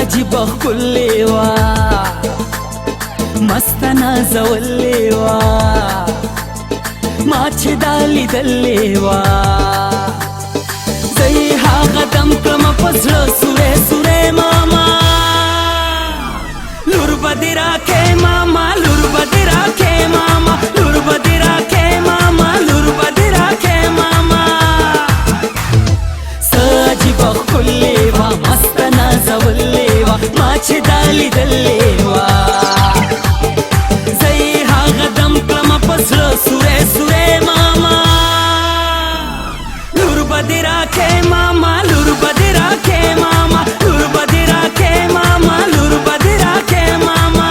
عجیب ښکلې وه مسته نازولې وه ما چې دا لیدلې وه زه یې هغه دم کړمه په زړه سوری سوری ماما لور به دې راکې ماما لور به دې راکې ماما لور به دې راکې ماما لور به دې راکې ماما څه عجیبه ښکلې وه مسته نازولې وه ما چې دا لیدلې وه زه یې هغه دم کړمه په زړه سوری سوری ماما لور به دې راکې ماما لور به دې راکې ماما لور به دې راکې ماما لور به دې راکې ماما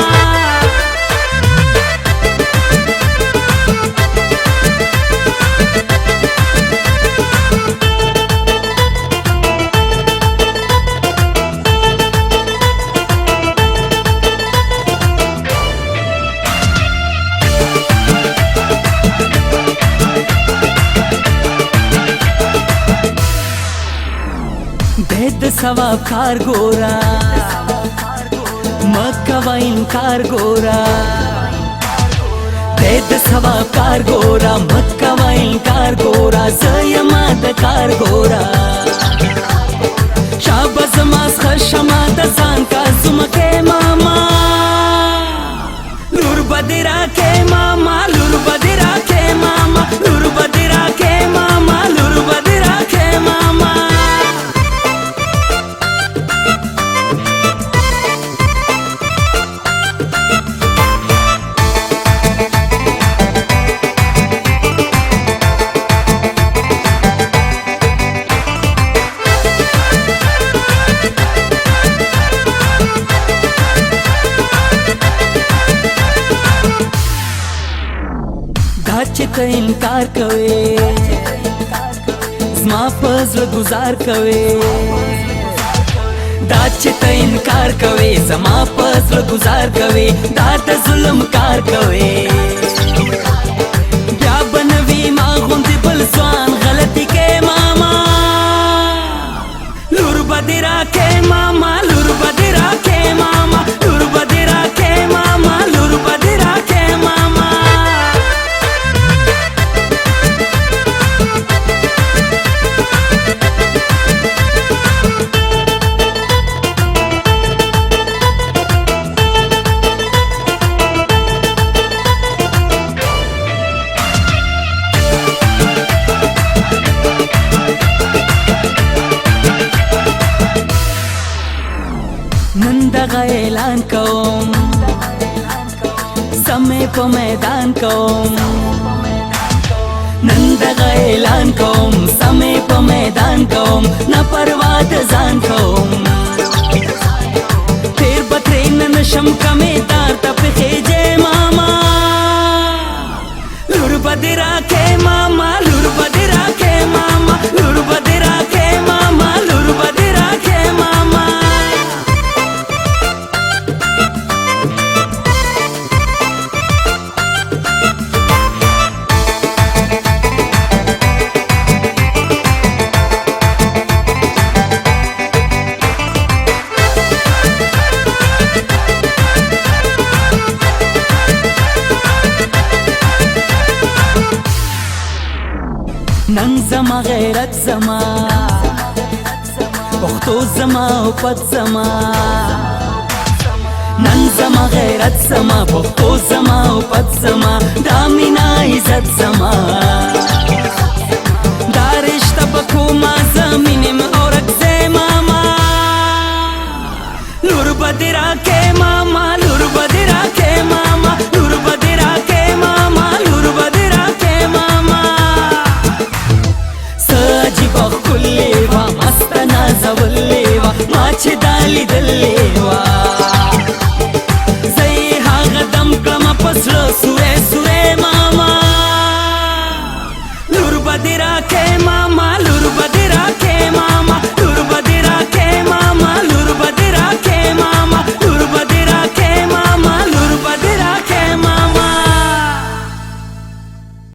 د ثواب کار ګورا مکوه انکار ګورا د ثواب کار ګورا مکوه انکار ګورا زه یما د کار ګورا شابه زما څخه شمه د ځان کار زمکې ماما لور به دې راکې ماما لور به دې راکې ماما لور به دې راکې ماما لور به دې راکې ماما دا چې ته انکار کوې زما په زړه ګزار کوې دا چې ته انکار کوې زما په زړه ګزار کوې دا د ظلم کار کوې بیا به نه وي ما غوندې بل ځوان غلطي کې ماما لور به دې راکې ماما لور به دې راکې ماما لور به دې راکې ماما لور به دې راکې ماما نن دغه اعلان کوم سمې په میدان کوم نن دغه اعلان کوم سمې په میدان کوم نه پروا د ځان کوم تیر به ترې نه نشم کمې تار ته پخېجې ماما لور به دې راکې ماما لور به دې راکې ماما لور به دې راکې ماما لور به دې راکې ماما نن زما غیرت زما پښتو زما او پت زما نن زما غیرت زما پښتو زما او پت زما دا مینا عزت زما